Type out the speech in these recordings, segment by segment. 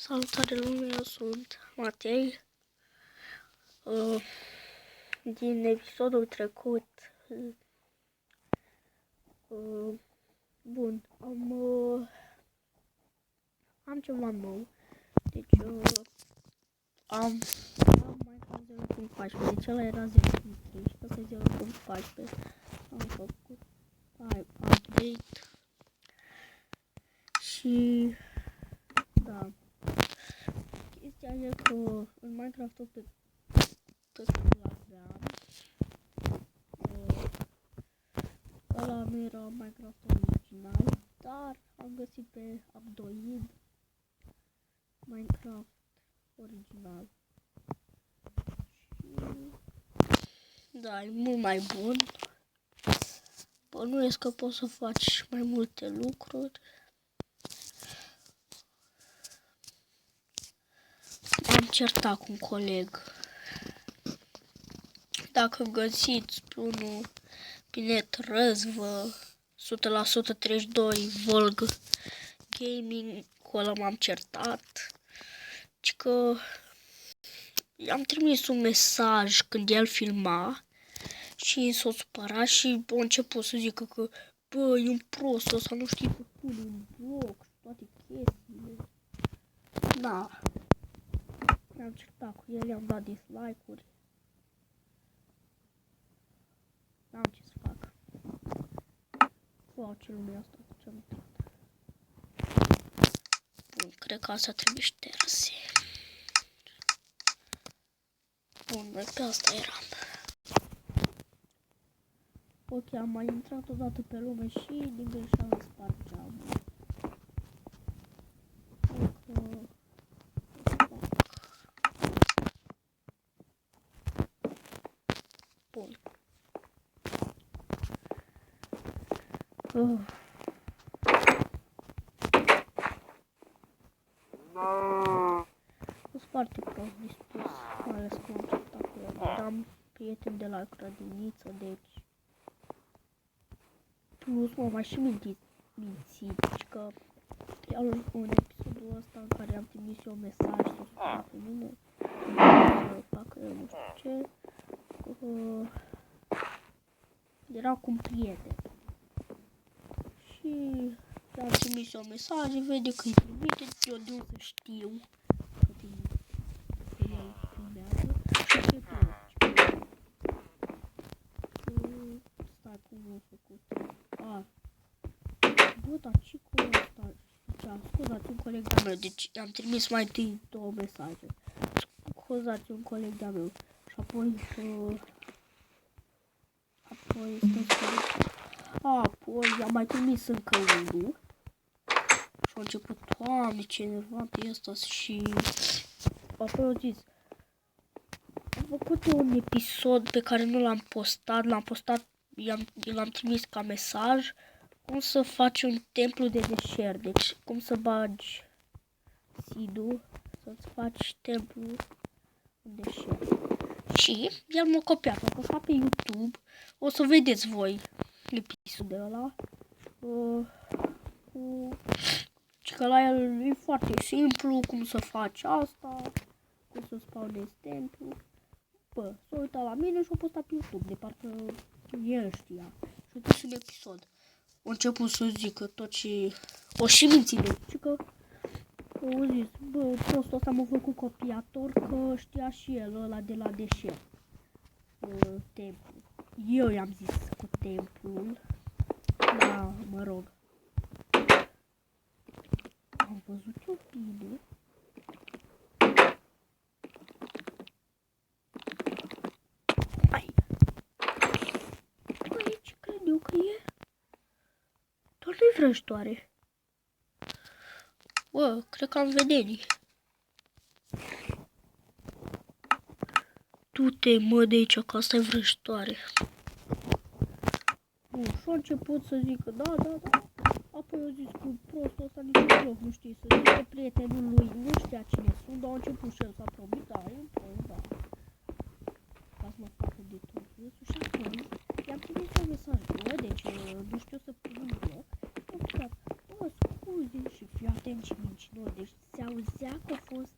Salutare lume, eu sunt Matei. Din episodul trecut, bun, am ceva nou. Deci am Minecraft 0.14, deci ăla era 0.13, asta e 0.14. Am făcut update și da. Chestia e că în Minecraft-ul pe care l-aveam, ăla nu era Minecraft original, dar am găsit pe Apdoid Minecraft original. Și da, e mult mai bun. Bănuiesc că poți să faci mai multe lucruri. M-am certat cu un coleg. Dacă găsiți pe unul pe net Răzvă 100% 32 Volg Gaming, cu ăla m-am certat. Și că i-am trimis un mesaj când el filma și s-a supărat și a început să zică că bă, e un prost ăsta, nu știi să pune un bloc și toate chestiile. Da. Ne-am certat cu el, i-am dat dislike-uri. N-am ce să fac. Wow, ce lume asta, ce-am intrat. Bun, cred că asta trebuie șterse. Bun, noi pe asta eram. Ok, am mai intrat odată pe lume și din greșeală spart geamul. Bun. Sunt foarte prost dispus, mai ales că am certat cu el. Am prieteni de la grădiniță, deci... Plus, mă, m-a și mințit, că în episodul ăsta în care am trimis eu mesaj să supăra pe mine, să facă nu știu ce, era cu un prieten. Și am trimis eu mesaj, vede că îi trimite, eu de unde să știu că el filmează și ce plăci. Stai, cum am făcut? Bă, dar ce cu ăsta? Scuzați un coleg de-a meu, deci i-am trimis mai întâi 2 mesaje. Scuzați un coleg de-a meu. Și apoi i-am mai trimis încă unul. Și a început, Doamne, ce enervant e ăsta. Și apoi au zis, am făcut un episod pe care nu l-am postat, l-am trimis ca mesaj. Cum să faci un templu de deșert, deci cum să bagi seed-ul, să-ți faci templu în deșert. Și el m-a copiat, m-a copiat pe YouTube, o să vedeți voi episodul ăla. Și că la el e foarte simplu, cum să faci asta, cum să spawnezi templu. Bă, s-a uitat la mine și a postat pe YouTube, de parcă el știa. Și a pus un episod. A început să zică tot ce... O și mințit, și că... O zis, bă, prostul ăsta m-a făcut copiator, că știa și el ăla de la deșert. Templu. Eu i-am zis cu templul. Da, mă rog. Am văzut eu bine. Băi, ce cred eu că e? Doar nu-i vrăjitoare. Bă, cred că am vedenii. Du-te, mă, de aici, că asta e vrăjitoare. Bun, și-a început să zică, da. Apoi a zis cu prostul ăsta niciun loc nu știe să zică prietenul lui, nu știa cine sunt, dar a început și el să aprobit, da, e un prost, da. Ca să mă facă de tot râsul și apoi i-am trimis un mesaj, bă, deci nu știu să pun un bloc. Am spus, bă, scuze și fii atent și mincinos. Deci se auzea că a fost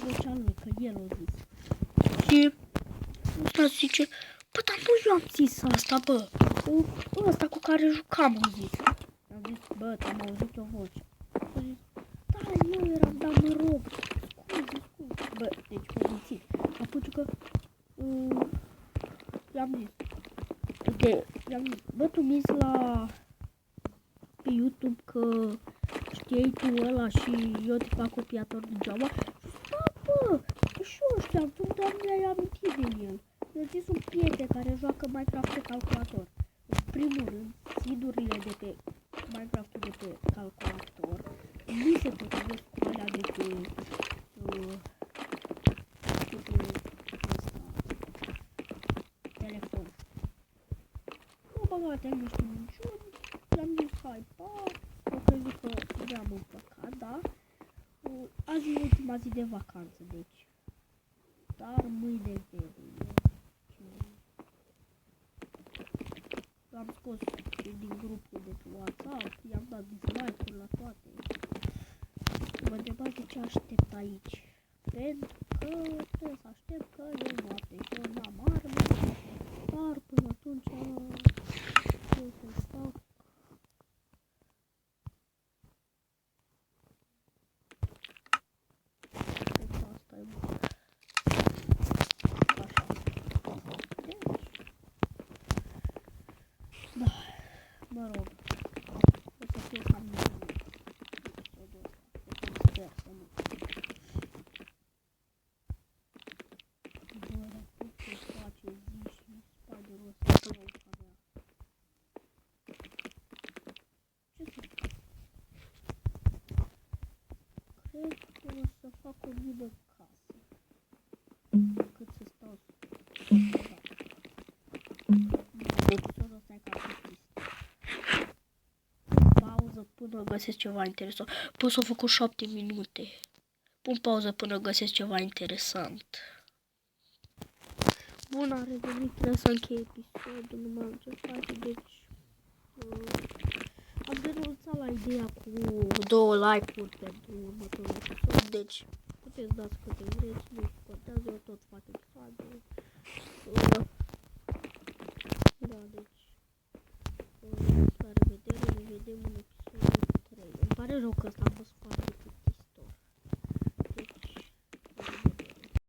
vocea lui, că el a zis. Și ăsta zice, bă, dar nu eu am zis asta, bă. Ăsta cu care jucam a zis. Am zis, bă, am auzit o voce. A zis, da, eu eram, dar mă rog. Scuze. Bă, deci m-a mințit. Apuci că i-am zis, bă, tu minți pe YouTube că știai tu ăla și eu te fac copiator degeaba? Da, bă, că și eu știam, tu doar mi-ai amintit de el. Mi-a zis un prieten care joacă Minecraft pe calculator. În primul rând, seed-urile de pe Minecraft-ul de pe calculator nu se potrivesc cu alea de pe telefon. Nu băgate niște minciuni, i-am zis hai, pa, au crezut că ne-am împăcat, da? Azi e ultima zi de vacanță, deci. Dar mâine vedem. L-am scos din grupul de pe WhatsApp, i-am dat dislike-uri la toate. Mă întrebați de ce aștept aici. Pentru că trebuie să aștept că e noapte și eu n-am arme, dar până atunci eu să fac. Cred că asta e bun. Așa. Deci, da, mă rog, o să fie cam bine. Sper să nu. Bă, dar ce face zi și spiderul ăsta pe ușa mea. Ce să fac? Cred că o să fac o mină casă. Cât să stau să stai ca trist. Pauză până găsesc ceva interesant. Păi s-au făcut 7 minute. Pun pauză până găsesc ceva interesant. Bun, a revenit, trebuie să închei episodul, nu mai am ce face, deci am renunțat la ideea cu 2 like-uri pentru următorul episod, deci puteți dați câte vreți, nu contează, eu tot fac episoade. Da, deci la revedere, ne vedem în episodul 3. Îmi pare rău că ăsta